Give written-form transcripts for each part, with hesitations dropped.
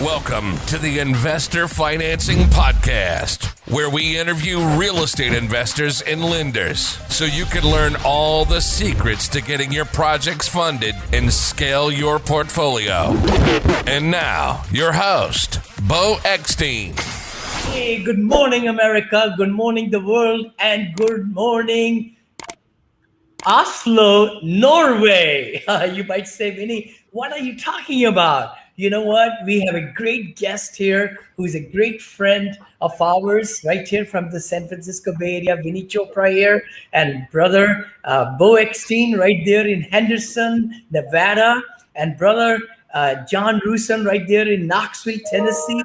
Welcome to the Investor Financing Podcast, where we interview real estate investors and lenders so you can learn all the secrets to getting your projects funded and scale your portfolio. And now, your host, Beau Eckstein. Hey, good morning, America. Good morning, the world. And good morning, Oslo, Norway. You might say, Vinny, what are you talking about? You know what? We have a great guest here who's a great friend of ours right here from the San Francisco Bay Area, Vinney Chopra here, and brother Beau Eckstein right there in Henderson, Nevada, and brother John Rusin right there in Knoxville, Tennessee.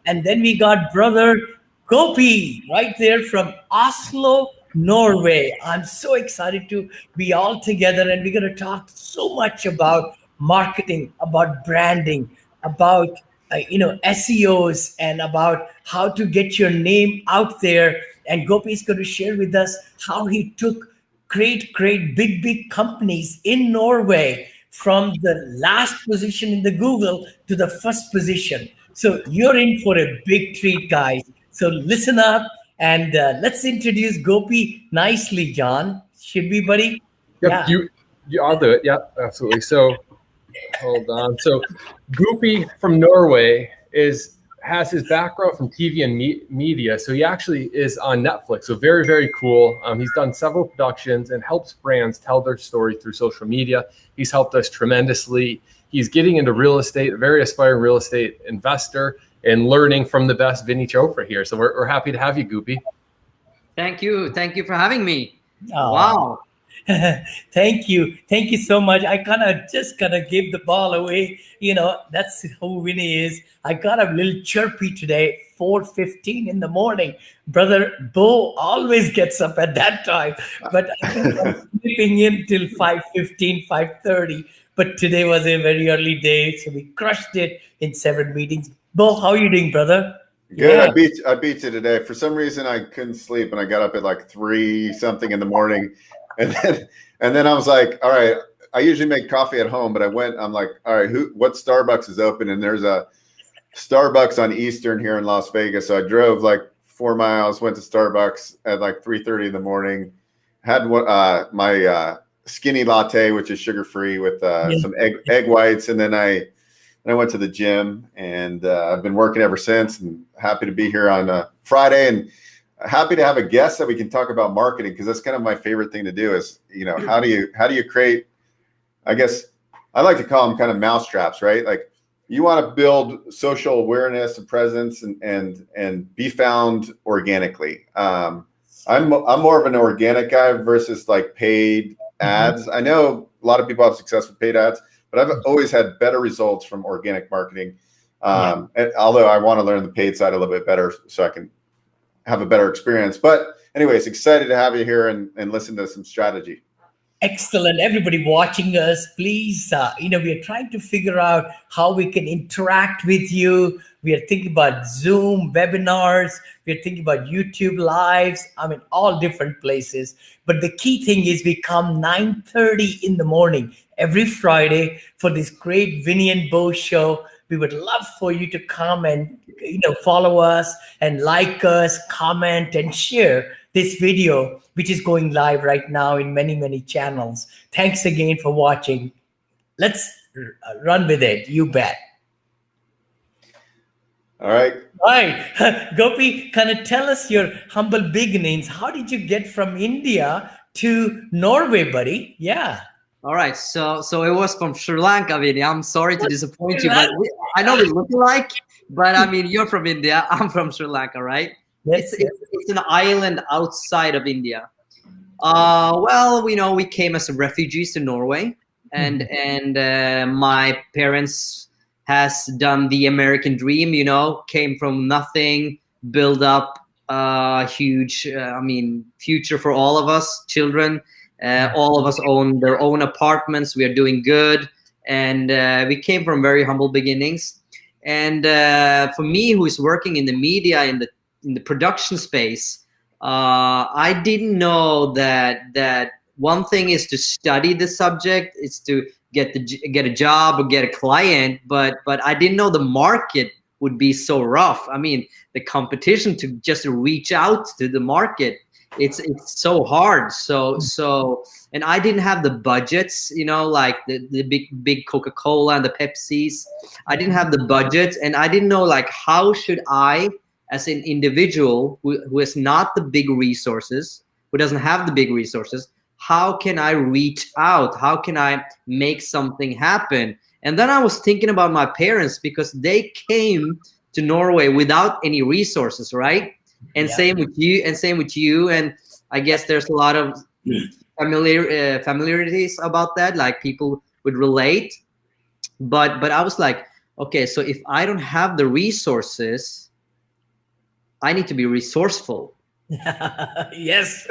And then we got brother Gopi right there from Oslo, Norway. I'm so excited to be all together, and we're going to talk so much about marketing, about branding, about SEOs, and about how to get your name out there. And Gopi is going to share with us how he took great, big companies in Norway from the last position in the Google to the first position. So you're in for a big treat, guys. So listen up, and let's introduce Gopi nicely, John. Should we, buddy? Yep, yeah. I'll do it. Yep, absolutely. So hold on. So Gopi from Norway has his background from TV and media. So he actually is on Netflix. So very, very cool. He's done several productions and helps brands tell their story through social media. He's helped us tremendously. He's getting into real estate, a very aspiring real estate investor, and learning from the best Vinney Chopra here. So we're happy to have you, Gopi. Thank you. Thank you for having me. Wow. Thank you so much. I just gave the ball away. That's who Vinny is. I got a little chirpy today, 4:15 in the morning. Brother Beau always gets up at that time, but I think I'm sleeping in till 5:15, 5:30. But today was a very early day, so we crushed it in 7 meetings. Beau, how are you doing, brother? Good. Yeah. I beat you today. For some reason, I couldn't sleep, and I got up at like 3 something in the morning. And then I was like, all right, I usually make coffee at home, but I'm like, all right, what Starbucks is open? And there's a Starbucks on Eastern here in Las Vegas. So I drove like 4 miles, went to Starbucks at like 3:30 in the morning, had my skinny latte, which is sugar-free with some egg whites. And then I went to the gym, and I've been working ever since, and happy to be here on Friday, and happy to have a guest that we can talk about marketing, because that's kind of my favorite thing to do is, how do you create, I guess I like to call them kind of mousetraps, right? Like you want to build social awareness and presence and be found organically. I'm more of an organic guy versus like paid ads. I know a lot of people have success with paid ads, but I've always had better results from organic marketing. And although I want to learn the paid side a little bit better so I can have a better experience. But anyways, excited to have you here and listen to some strategy. Excellent. Everybody watching us, please, we are trying to figure out how we can interact with you. We are thinking about Zoom webinars. We are thinking about YouTube lives. All different places. But the key thing is we come 9:30 in the morning every Friday for this great Vinney and Beau show. We would love for you to come and follow us and like us, comment, and share this video, which is going live right now in many channels. Thanks again for watching. Let's run with it. You bet. All right. Gopi, tell us your humble beginnings. How did you get from India to Norway, buddy? Yeah. All right, so it was from Sri Lanka, Vinny. I'm sorry to disappoint you, but I know we look alike, but you're from India. I'm from Sri Lanka, right? Yes, it's an island outside of India. We came as refugees to Norway, and my parents has done the American dream. Came from nothing, build up a huge, future for all of us, children. All of us own their own apartments. We are doing good. And we came from very humble beginnings. And for me, who is working in the media, in the production space, I didn't know that one thing is to study the subject, it's to get a job or get a client, but I didn't know the market would be so rough. I mean, the competition to just reach out to the market, it's so hard. So and I didn't have the budgets, you know, like the big Coca-Cola and the Pepsis. I didn't have the budgets, and I didn't know like how should I, as an individual who has not the big resources, who doesn't have the big resources, how can I reach out? How can I make something happen? And then I was thinking about my parents, because they came to Norway without any resources, right? And same with you. And I guess there's a lot of familiarities about that, like people would relate. But I was like, okay, so if I don't have the resources, I need to be resourceful. Yes.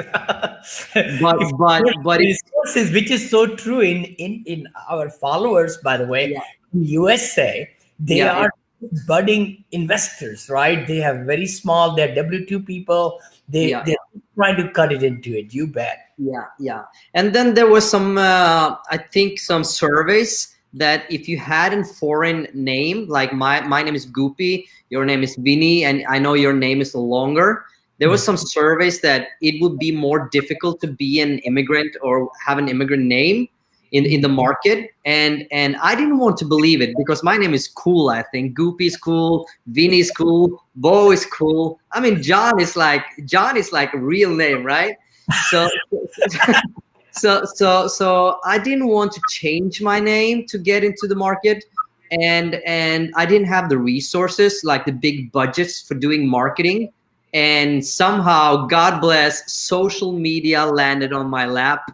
but resources, which is so true in our followers, by the way. In USA, they are budding investors, right? They have very small, they're W2 people. They're trying to cut it into it. You bet. Yeah. And then there was some, I think some surveys that if you had a foreign name, like my name is Gopi, your name is Vinney, and I know your name is longer. There was some surveys that it would be more difficult to be an immigrant or have an immigrant name in the market. And I didn't want to believe it, because my name is cool. I think Gopi is cool, Vinney is cool, Beau is cool. I mean, John is like a real name, right? So so I didn't want to change my name to get into the market. And I didn't have the resources, like the big budgets for doing marketing. And somehow, God bless, social media landed on my lap,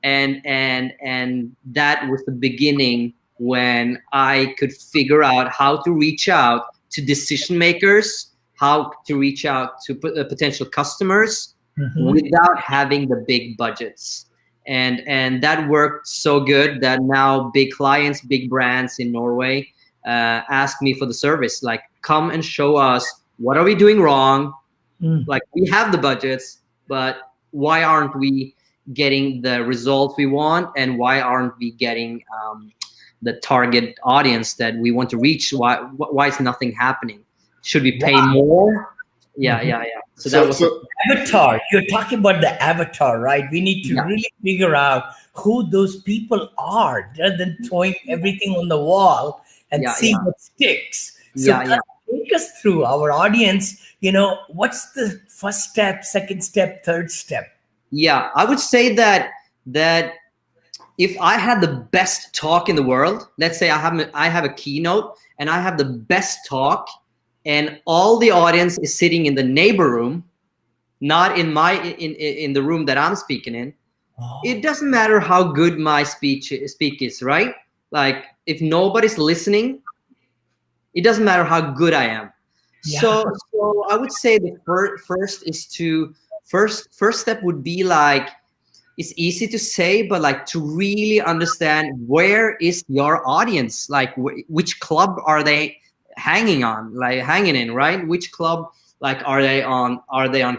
and that was the beginning when I could figure out how to reach out to decision makers, how to reach out to potential customers without having the big budgets. And that worked so good that now big clients, big brands in Norway ask me for the service, like, come and show us what are we doing wrong. Like, we have the budgets, but why aren't we getting the results we want? And why aren't we getting the target audience that we want to reach? Why is nothing happening? Should we pay more? Yeah. So that was avatar. You're talking about the avatar, right? We need to really figure out who those people are, rather than throwing everything on the wall and see what sticks. So take us through our audience. You know, what's the first step, second step, third step? Yeah, I would say that if I had the best talk in the world, let's say I have a keynote and I have the best talk, and all the audience is sitting in the neighbor room, not in in the room that I'm speaking in. It doesn't matter how good my speak is, right? Like, if nobody's listening, it doesn't matter how good I am. So I would say the first step would be, like, it's easy to say, but like to really understand where is your audience, like which club are they hanging in, right? Which club, like, are they on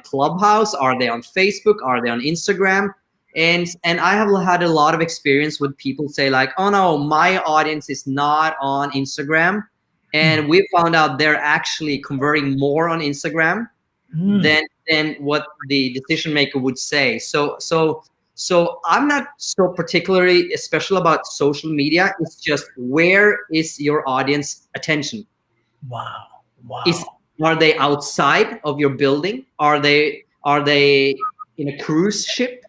Clubhouse? Are they on Facebook? Are they on Instagram? And I have had a lot of experience with people say, like, oh no, my audience is not on Instagram. And we found out they're actually converting more on Instagram than what the decision maker would say. So I'm not so particularly special about social media. It's just, where is your audience attention? Wow. Are they outside of your building? Are they in a cruise ship?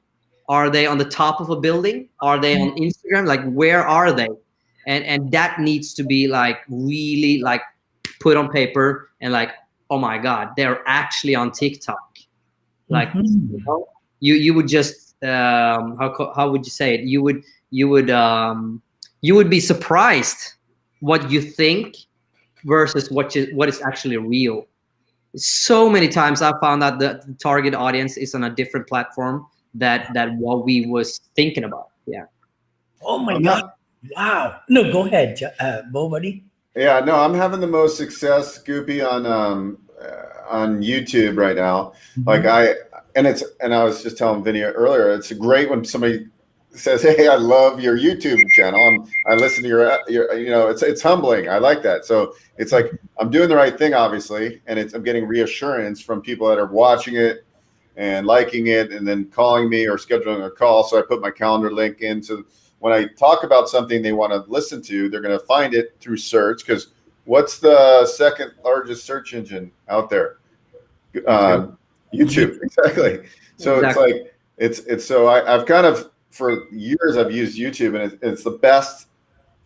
Are they on the top of a building? Are they on Instagram? Like, where are they? And that needs to be, like, really, like, put on paper, and like, oh my God, they're actually on TikTok. Like, you know, you would just how would you say it? You would be surprised what you think versus what is actually real. So many times I found out that the target audience is on a different platform that what we was thinking about. Yeah. Oh my God. Wow. No, go ahead, Beau, buddy. Yeah, no, I'm having the most success, Goopy, on YouTube right now. Like, I was just telling Vinny earlier, it's great when somebody says, "Hey, I love your YouTube channel. I listen to your it's humbling. I like that." So it's like I'm doing the right thing, obviously, and I'm getting reassurance from people that are watching it and liking it, and then calling me or scheduling a call. So I put my calendar link in. So when I talk about something they want to listen to, they're going to find it through search. Because what's the second largest search engine out there? YouTube. Exactly. So Exactly. it's like so I've kind of for years I've used YouTube, and it's the best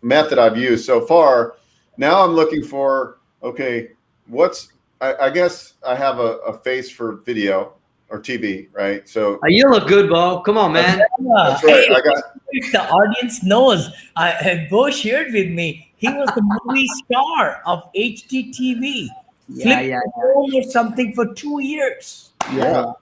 method I've used so far. Now I'm looking for I guess I have a face for video or TV, right? So You look good, Beau. Come on, man. that's right. Hey, I got the audience knows. Beau shared with me. He was the movie star of HDTV. Yeah. Or something for 2 years. yeah.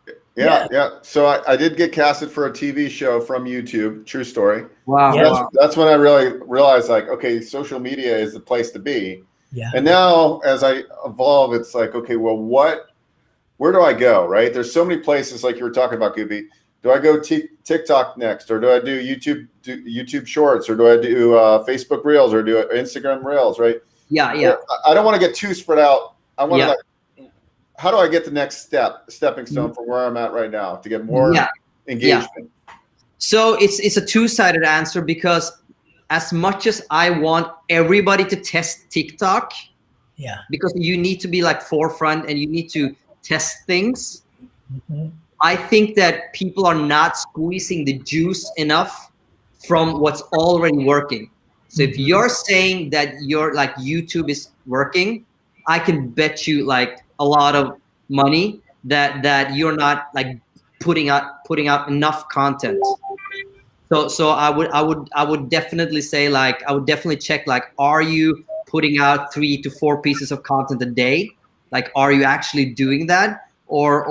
So I did get casted for a TV show from YouTube. True story. Wow. Yeah. Wow. That's when I really realized, like, okay, social media is the place to be. Yeah. And now as I evolve, it's like, okay, well, where do I go? Right? There's so many places, like you were talking about, Gopi. Do I go TikTok next, or do I do YouTube Shorts, or do I do Facebook Reels, or do Instagram Reels? Right? Yeah. I don't want to get too spread out. I want to how do I get the next stepping stone from where I'm at right now to get more engagement? So it's a two-sided answer, because as much as I want everybody to test TikTok, because you need to be like forefront and you need to test things. I think that people are not squeezing the juice enough from what's already working. So if you're saying that you're like YouTube is working, I can bet you like a lot of money that you're not like putting out enough content. So I would definitely say, like, I would definitely check, like, are you putting out 3 to 4 pieces of content a day? Like, are you actually doing that, or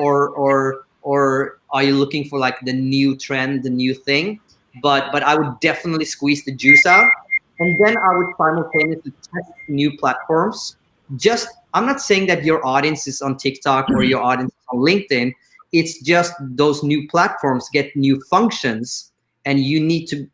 are you looking for like the new trend, the new thing? But I would definitely squeeze the juice out, and then I would simultaneously test new platforms. I'm not saying that your audience is on TikTok or your audience is on LinkedIn. It's just those new platforms get new functions, and you need to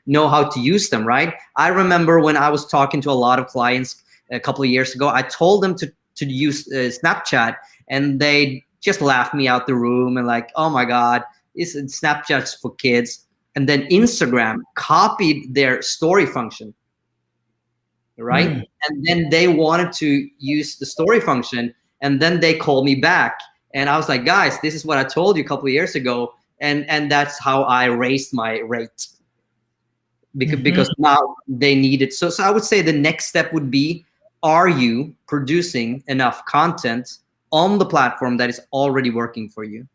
know how to use them, right? I remember when I was talking to a lot of clients a couple of years ago, I told them to use Snapchat, and they just laughed me out the room and like, oh my God, Snapchat's for kids. And then Instagram copied their story function, right? And then they wanted to use the story function, and then they called me back, and I was like, guys, this is what I told you a couple of years ago, and that's how I raised my rate, because now they need it. So I would say the next step would be, are you producing enough content on the platform that is already working for you?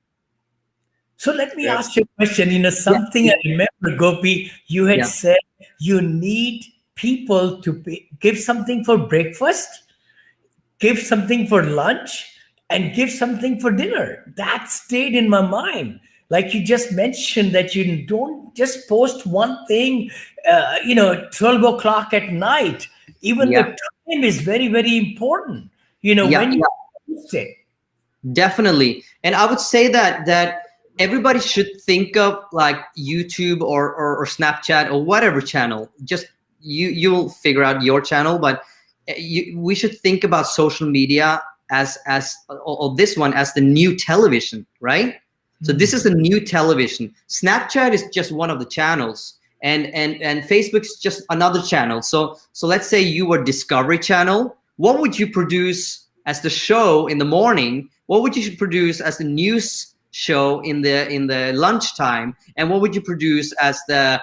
So let me ask you a question. Something I remember, Gopi, you had said you need people to give something for breakfast, give something for lunch, and give something for dinner. That stayed in my mind. Like you just mentioned that you don't just post one thing, 12 o'clock at night. Even the time is very, very important, when you post it. Definitely. And I would say that everybody should think of like YouTube or Snapchat or whatever channel. Just you'll figure out your channel, but we should think about social media as this one as the new television, right? So this is the new television. Snapchat is just one of the channels, and Facebook's just another channel. So let's say you were Discovery Channel. What would you produce as the show in the morning? What would you produce as the news show in the lunchtime? And what would you produce as the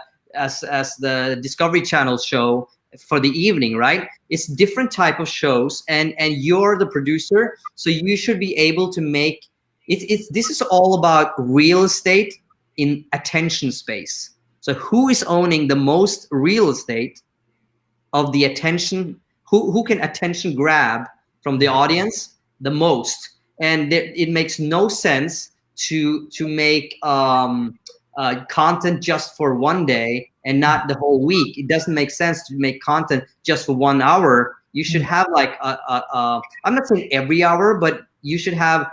Discovery Channel show for the evening, right? It's different type of shows, and you're the producer, so you should be able to make it. This is all about real estate in attention space. So who is owning the most real estate of the attention? Who can attention grab from the audience the most? And it makes no sense to make content just for one day and not the whole week. It doesn't make sense to make content just for 1 hour. You should have like I'm not saying every hour, but you should have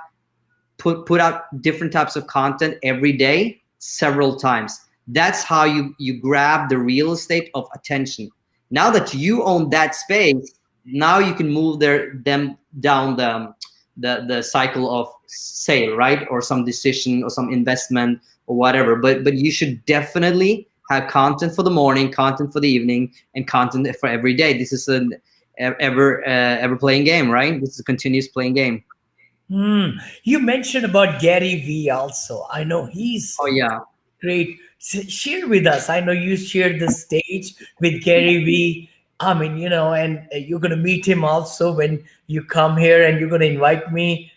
put out different types of content every day, several times. That's how you grab the real estate of attention. Now that you own that space, now you can move them down the cycle of sale, right? Or some decision or some investment or whatever. But you should definitely have content for the morning, content for the evening, and content for every day. This is an ever playing game, right? This is a continuous playing game. You mentioned about Gary Vee also. I know he's Oh yeah. great. Share with us. I know you shared the stage with Gary Vee. I mean, and you're going to meet him also when you come here, and you're going to invite me,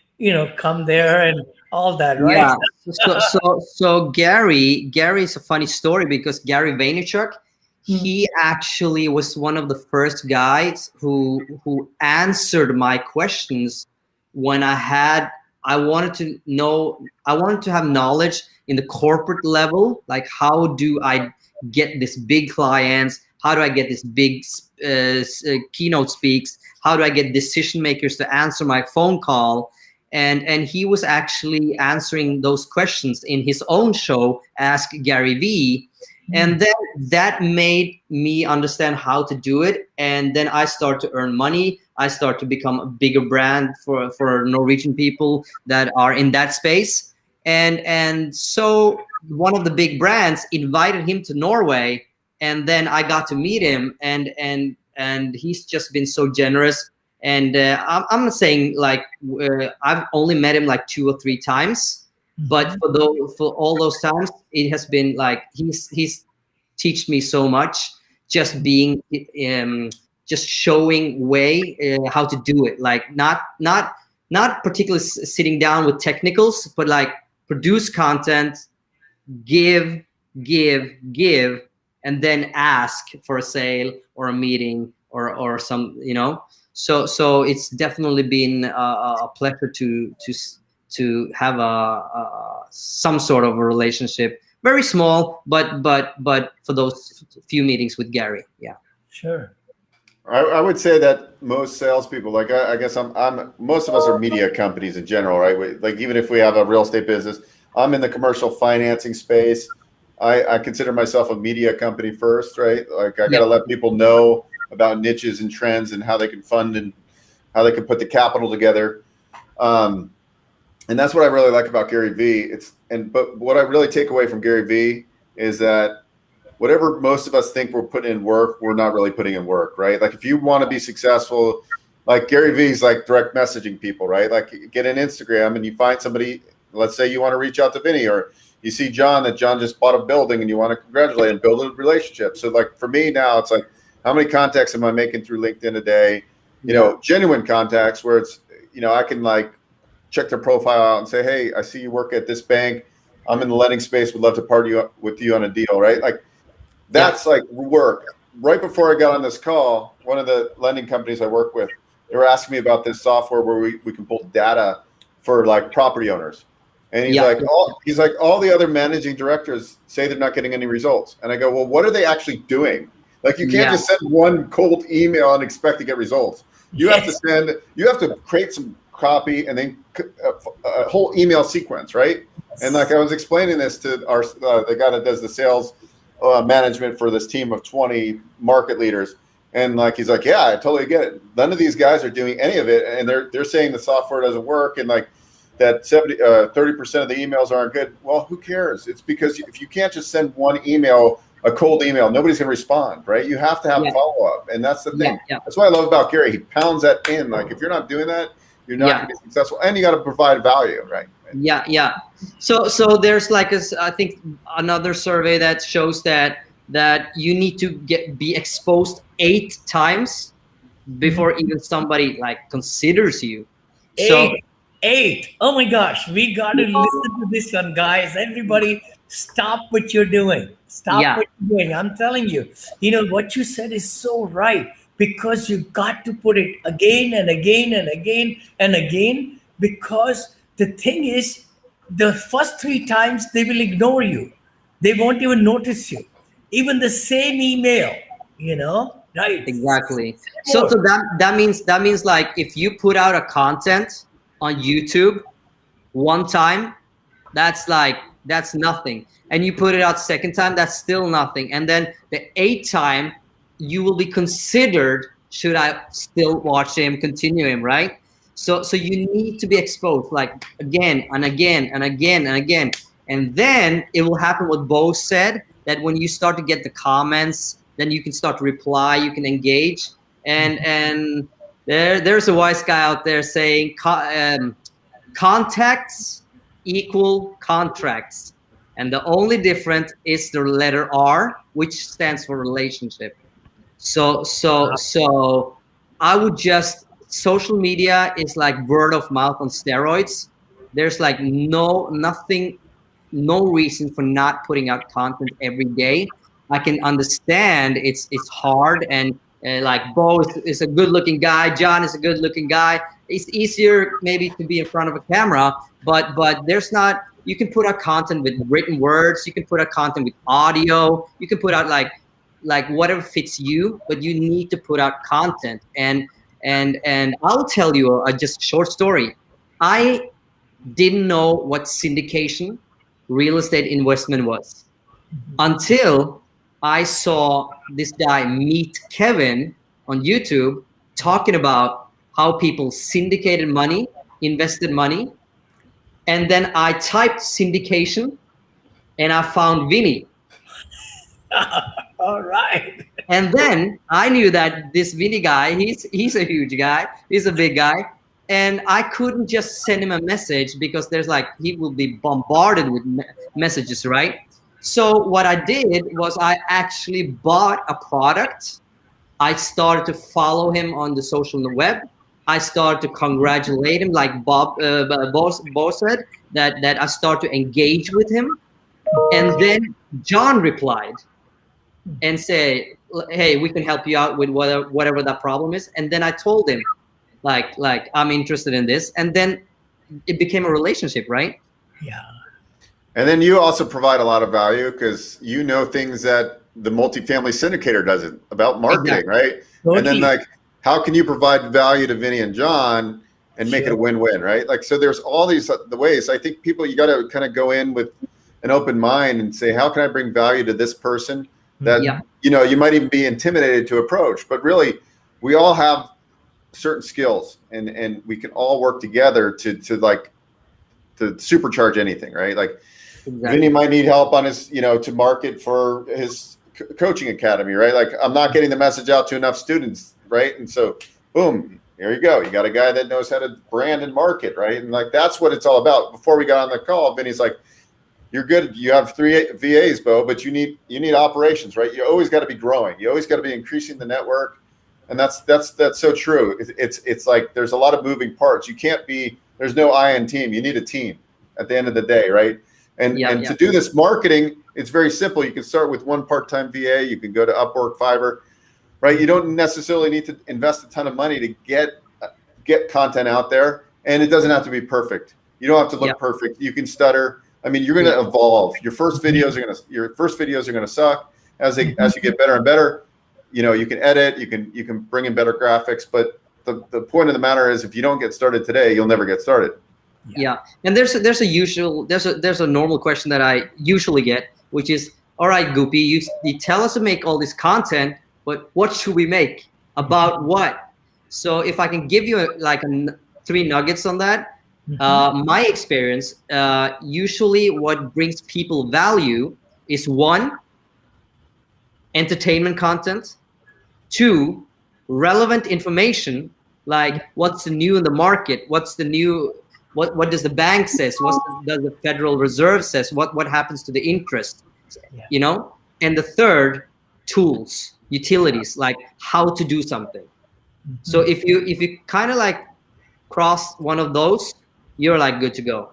come there and all that, right? Yeah. So Gary is a funny story, because Gary Vaynerchuk, he actually was one of the first guys who answered my questions when I wanted to have knowledge in the corporate level, like how do I get this big clients? How do I get this big keynote speaks? How do I get decision makers to answer my phone call? And he was actually answering those questions in his own show, Ask Gary Vee. And then that made me understand how to do it. And then I start to earn money. I start to become a bigger brand for Norwegian people that are in that space. And so one of the big brands invited him to Norway, and then I got to meet him, and he's just been so generous. And I'm not saying like I've only met him like 2 or 3 times, but for all those times, it has been like he's taught me so much, just being just showing way how to do it, like not particularly sitting down with technicals, but like produce content, give, and then ask for a sale or a meeting or some, So it's definitely been a pleasure to have some sort of a relationship, very small, but for those few meetings with Gary, yeah. Sure. I would say that most salespeople, like I guess most of us are media companies in general, right? Like even if we have a real estate business, I'm in the commercial financing space. I consider myself a media company first, right? Like I got to let people know about niches and trends and how they can fund and how they can put the capital together. And that's what I really like about Gary Vee. But what I really take away from Gary Vee is that whatever most of us think we're putting in work, we're not really putting in work, right? Like if you want to be successful, like Gary Vee's like direct messaging people, right? Like get an Instagram and you find somebody, let's say you want to reach out to Vinney, or you see that John just bought a building and you want to congratulate and build a relationship. So like for me now, it's like, how many contacts am I making through LinkedIn a day? Genuine contacts where it's, I can like check their profile out and say, hey, I see you work at this bank. I'm in the lending space. Would love to party with you on a deal, right? Like that's like work. Right before I got on this call, one of the lending companies I work with, they were asking me about this software where we can pull data for like property owners. And he's like, all the other managing directors say they're not getting any results. And I go, well, what are they actually doing? Like you can't just send one cold email and expect to get results. You have to create some copy and then a whole email sequence, right? And like I was explaining this to the guy that does the sales management for this team of 20 market leaders. And like, he's like, yeah, I totally get it. None of these guys are doing any of it. And they're saying the software doesn't work. And like that 30% of the emails aren't good. Well, who cares? It's because if you can't just send one email, a cold email, nobody's going to respond, right? You have to have follow-up. And that's the thing. That's what I love about Gary. He pounds that in. Like if you're not doing that, you're not going to be successful. And you got to provide value, right? Yeah. So there's like I think another survey that shows that you need to be exposed 8 times before even somebody like considers you. Eight. Oh my gosh, we got to listen to this one, guys. Everybody, stop what you're doing. Stop what you're doing. I'm telling you. What you said is so right, because you got to put it again and again and again and again, because the thing is, the first 3 times they will ignore you. They won't even notice you. Even the same email, right? Exactly. So that means like if you put out a content on YouTube one time, that's like that's nothing. And you put it out second time, that's still nothing. And then the 8th time, you will be considered, should I still watch him, continue him, right? So you need to be exposed, like again and again and again and again. And then it will happen what Beau said, that when you start to get the comments, then you can start to reply, you can engage. And there's a wise guy out there saying contacts equal contracts. And the only difference is the letter R, which stands for relationship. So I would just, social media is like word of mouth on steroids. There's like no reason for not putting out content every day. I can understand it's hard, and like Beau is a good looking guy, John is a good looking guy. It's easier maybe to be in front of a camera, but there's not, you can put out content with written words, you can put out content with audio, you can put out like whatever fits you, but you need to put out content. And I'll tell you a just short story. I didn't know what syndication real estate investment was until I saw this guy, Meet Kevin, on YouTube talking about how people syndicated money, invested money. And then I typed syndication and I found Vinney. All right. And then I knew that this Vinney guy, he's a huge guy, he's a big guy. And I couldn't just send him a message because there's like, he will be bombarded with messages, right? So what I did was I actually bought a product. I started to follow him on the social web. I started to congratulate him, like Beau said, that I started to engage with him. And then John replied and say, hey, we can help you out with whatever that problem is. And then I told him, like I'm interested in this. And then it became a relationship, right? Yeah. And then you also provide a lot of value because you know things that the multifamily syndicator doesn't about marketing, exactly. Right? Totally. And then like, how can you provide value to Vinney and John and make it a win-win, right? Like, so there's all these the ways. I think people, you got to kind of go in with an open mind and say, how can I bring value to this person that, you know, you might even be intimidated to approach, but really we all have certain skills and we can all work together to supercharge anything, right? Like exactly. Vinney might need help on his, you know, to market for his coaching academy, right? Like I'm not getting the message out to enough students, right? And so boom, here you go. You got a guy that knows how to brand and market, right? And like, that's what it's all about. Before we got on the call, Vinney's like, you're good. You have 3 VAs, Beau, but you need operations, right? You always got to be growing. You always got to be increasing the network. And that's so true. It's like, there's a lot of moving parts. You can't be, there's no I in team. You need a team at the end of the day, right? And to do this marketing, it's very simple. You can start with one part-time VA. You can go to Upwork, Fiverr, right? You don't necessarily need to invest a ton of money to get content out there, and it doesn't have to be perfect. You don't have to look perfect. You can stutter. I mean, you're going to evolve. Your first videos are going to suck as you get better and better. You know, you can edit. You can bring in better graphics, but the point of the matter is, if you don't get started today, you'll never get started. Yeah, and there's a normal question that I usually get, which is, all right, Gopi, you tell us to make all this content, but what should we make? About what? So if I can give you like 3 nuggets on that, my experience, usually what brings people value is 1, entertainment content, 2, relevant information, like what's the new in the market, what's the new, what does the bank says, what does the Federal Reserve says, what happens to the interest, you know? And the 3rd, tools, utilities, like how to do something. So if you kind of like cross one of those, you're like good to go.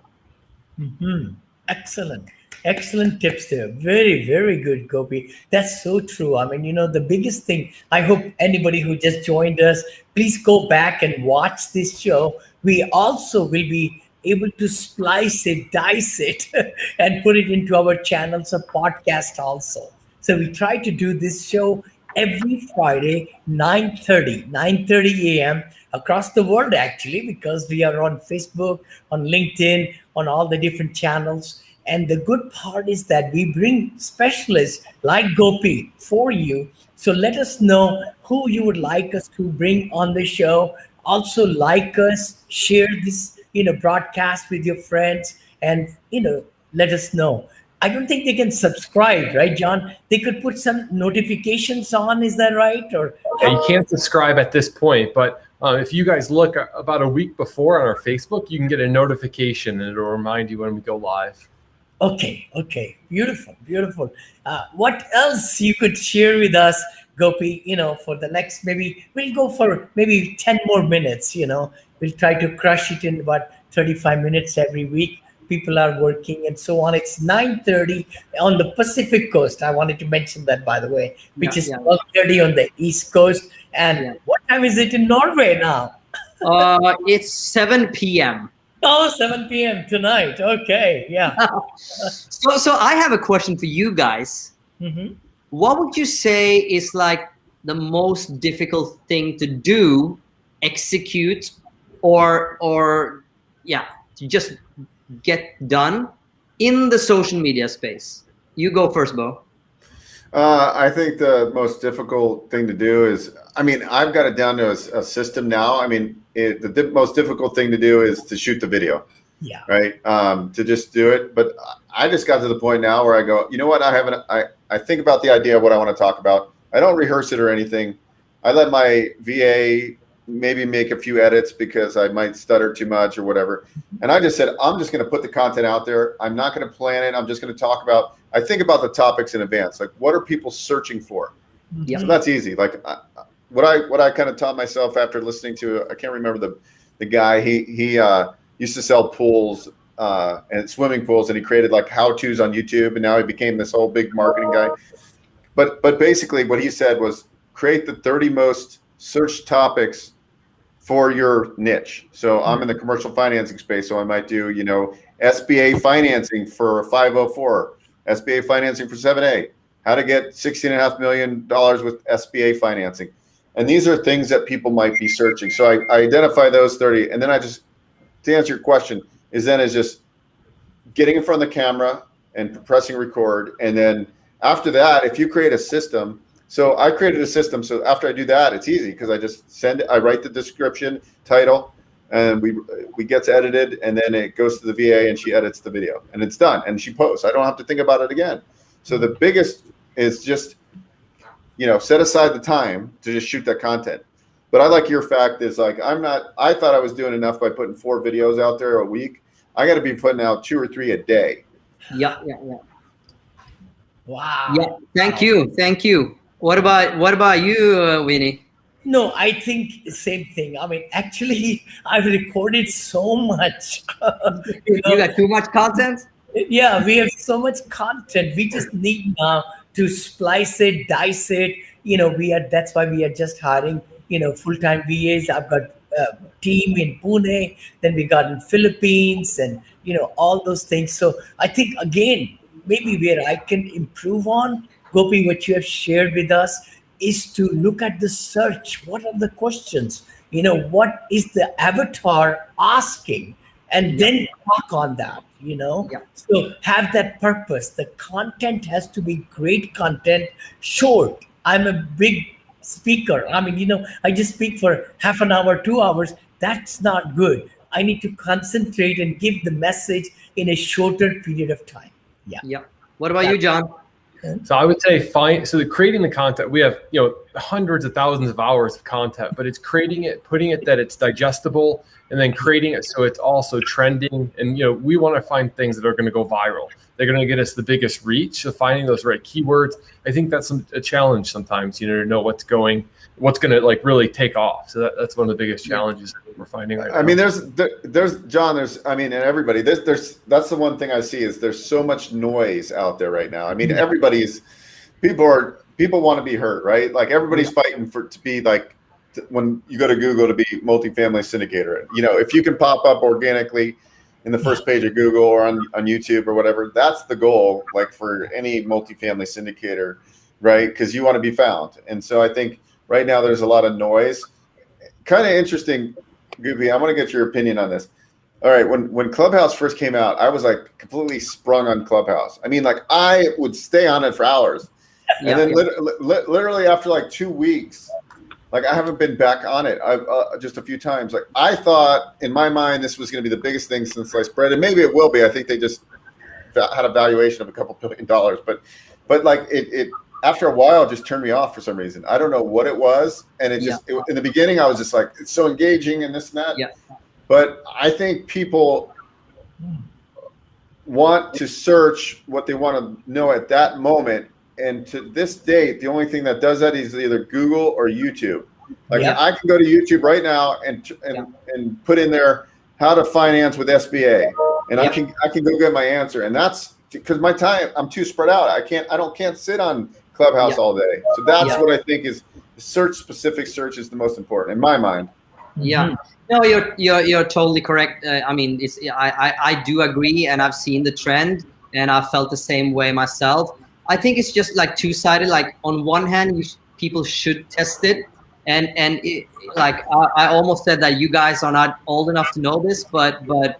Excellent tips there. Very, very good, Gopi. That's so true. I mean, you know, the biggest thing, I hope anybody who just joined us, please go back and watch this show. We also will be able to splice it, dice it, and put it into our channels of podcast also. So we try to do this show every Friday, 9:30 a.m. across the world, actually, because we are on Facebook, on LinkedIn, on all the different channels. And the good part is that we bring specialists like Gopi for you. So let us know who you would like us to bring on the show. Also like us, share this, broadcast with your friends, and, let us know. I don't think they can subscribe, right, John? They could put some notifications on. Is that right? Or Yeah, you can't subscribe at this point, but if you guys look about a week before on our Facebook, you can get a notification and it'll remind you when we go live. Okay, beautiful, beautiful. What else you could share with us, Gopi? For the next, maybe we'll go for maybe 10 more minutes. We'll try to crush it in about 35 minutes every week. People are working and so on. It's 9:30 on the Pacific Coast. I wanted to mention that, by the way, which is 12:30 on the East Coast. And what time is it in Norway now? It's 7 p.m. Oh, 7 p.m. tonight. Okay, yeah. So I have a question for you guys. Mm-hmm. What would you say is like the most difficult thing to do, execute, or to just get done in the social media space? You go first, Beau. I think the most difficult thing to do is, I've got it down to a system now. The most difficult thing to do is to shoot the video. Yeah. Right. To just do it. But I just got to the point now where I go, you know what? I think about the idea of what I want to talk about. I don't rehearse it or anything. I let my VA maybe make a few edits because I might stutter too much or whatever. And I just said, I'm just going to put the content out there. I'm not going to plan it. I'm just going to talk about, I think about the topics in advance. Like, what are people searching for? Yeah. So that's easy. Like what I kind of taught myself after listening to, I can't remember the guy, he used to sell pools and swimming pools, and he created like how-tos on YouTube, and now he became this whole big marketing guy. But basically what he said was create the 30 most searched topics for your niche. So I'm in the commercial financing space, so I might do, SBA financing for a 504, SBA financing for 7A, how to get $16.5 million with SBA financing. And these are things that people might be searching. So I identify those 30, and then to answer your question, is just getting in front of the camera and pressing record. And then after that, if you create a system, so I created a system. So after I do that, it's easy because I just I write the description, title, and we gets edited, and then it goes to the VA and she edits the video and it's done. And she posts. I don't have to think about it again. So the biggest is just, set aside the time to just shoot that content. But I like your fact is like, I thought I was doing enough by putting 4 videos out there a week. I got to be putting out 2 or 3 a day. Yeah. Wow. Yeah. Thank you. What about you, Vinny? No, I think the same thing. Actually, I've recorded so much. You got too much content? Yeah, we have so much content. We just need now to splice it, dice it. That's why we are just hiring, full-time VAs. I've got a team in Pune, then we got in Philippines, and, all those things. So I think, again, maybe where I can improve on, Gopi, what you have shared with us, is to look at the search. What are the questions? What is the avatar asking? And then talk on that, So have that purpose. The content has to be great content, short. I'm a big speaker. I just speak for half an hour, 2 hours. That's not good. I need to concentrate and give the message in a shorter period of time. Yeah. What about you, John? So I would say creating the content, we have, hundreds of thousands of hours of content, but it's creating it, putting it that it's digestible, and then creating it so it's also trending. And, we want to find things that are going to go viral. They're going to get us the biggest reach. So finding those right keywords, I think that's a challenge sometimes, to know what's going to like really take off. So that's one of the biggest challenges we're finding right now. There's John, and everybody, that's the one thing I see is there's so much noise out there right now. People want to be heard, right? Like everybody's fighting to be like, when you go to Google, to be multifamily syndicator. If you can pop up organically in the first page of Google or on YouTube or whatever, that's the goal, like for any multifamily syndicator, right? Because you want to be found. And so I think right now there's a lot of noise. Kind of interesting, Gopi, I want to get your opinion on this. all right, when Clubhouse first came out, I was like completely sprung on Clubhouse. I mean, like I would stay on it for hours. And then literally after like 2 weeks, like I haven't been back on it. I've just a few times. Like I thought in my mind this was going to be the biggest thing since sliced bread, and maybe it will be. I think they just had a valuation of a couple $1 billion, but like it after a while just turned me off for some reason. I don't know what it was, and it just in the beginning I was just like it's so engaging and this and that. Yeah. But I think people want to search what they want to know at that moment. And to this date, the only thing that does that is either Google or YouTube. Like I can go to YouTube right now and put in there how to finance with SBA, and I can go get my answer. And that's because my time, I'm too spread out. I can't sit on Clubhouse all day. So that's what I think is specific search is the most important in my mind. Yeah. No, you're totally correct. I mean, I do agree, and I've seen the trend, and I felt the same way myself. I think it's just like two-sided. Like on one hand, people should test it, and like I almost said that you guys are not old enough to know this, but when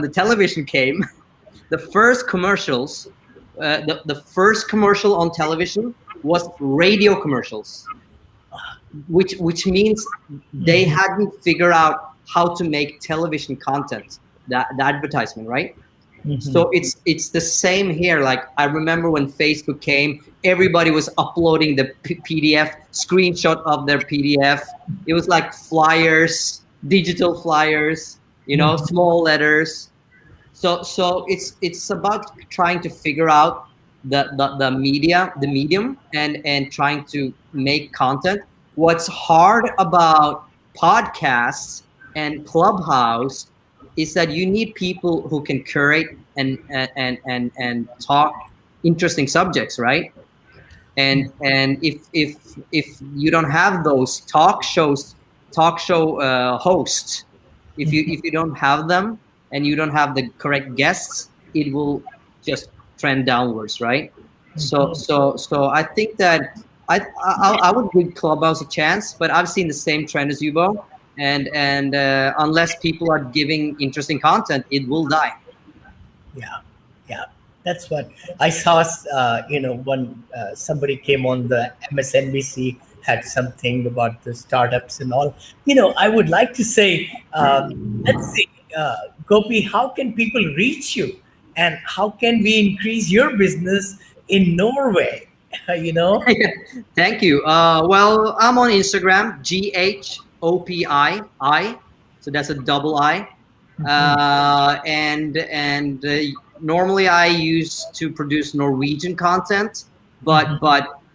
the television came, the first commercials, the first commercial on television was radio commercials, which means they hadn't figured out how to make television content, the advertisement, right? So it's the same here. Like I remember when Facebook came, everybody was uploading the PDF screenshot of their PDF. It was like flyers, digital flyers, small letters. So it's about trying to figure out the medium, and trying to make content. What's hard about podcasts and Clubhouse is that you need people who can curate and talk interesting subjects, right? And if you don't have those talk show hosts, if you don't have them and you don't have the correct guests, it will just trend downwards, right? So I think that I would give Clubhouse a chance, but I've seen the same trend as you, Beau. And unless people are giving interesting content, it will die. Yeah, that's what I saw. When somebody came on the MSNBC, had something about the startups and all. I would like to say, let's see, Gopi, how can people reach you, and how can we increase your business in Norway? Thank you. Well, I'm on Instagram, GHOPI, so that's a double I. And normally I used to produce Norwegian content, but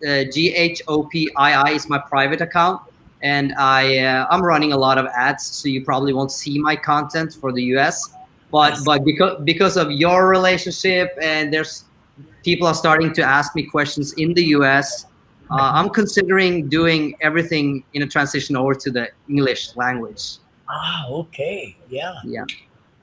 GHOPII is my private account, and I'm running a lot of ads, so you probably won't see my content for the US. But because of your relationship, and there's people are starting to ask me questions in the US, I'm considering doing everything in a transition over to the English language. Okay. Yeah.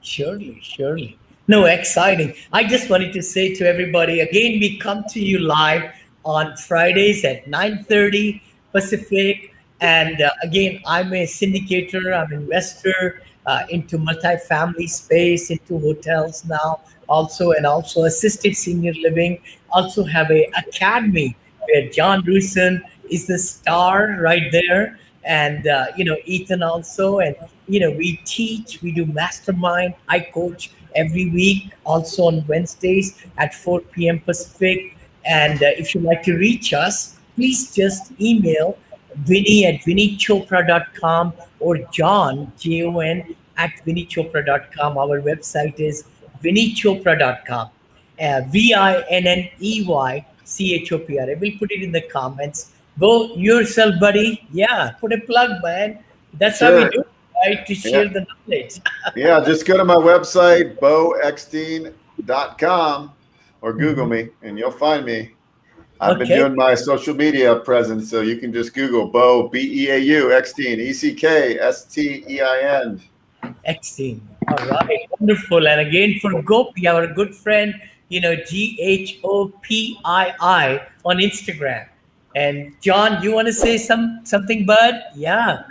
Surely. No, exciting. I just wanted to say to everybody, again, we come to you live on Fridays at 9:30 Pacific. And again, I'm a syndicator, I'm an investor into multifamily space, into hotels now, also assisted senior living. Also have a academy where John Rusin is the star right there. And, Ethan also. And, we teach, we do mastermind. I coach every week, also on Wednesdays at 4 p.m. Pacific. And if you'd like to reach us, please just email Vinney at vinneychopra.com or John, Jon, at vinneychopra.com. Our website is vinneychopra.com. VINNEYCHOPRA. I will put it in the comments. Go yourself, buddy. Yeah, put a plug, man. That's how we do it, right? To share the knowledge. Yeah, just go to my website, beaueckstein.com, or Google me, and you'll find me. I've been doing my social media presence, so you can just Google Beau, B-E-A-U, Eckstein, ECKSTEIN. Eckstein. All right, wonderful. And again, for Gopi, our good friend, GHOPII on Instagram. And John, you want to say something, bud? Yeah.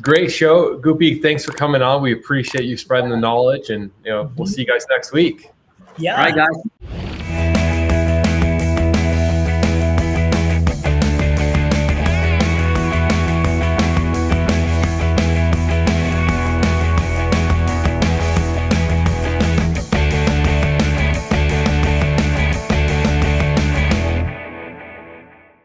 great show. Gopi, thanks for coming on. We appreciate you spreading the knowledge, and we'll see you guys next week. Yeah. All right, guys.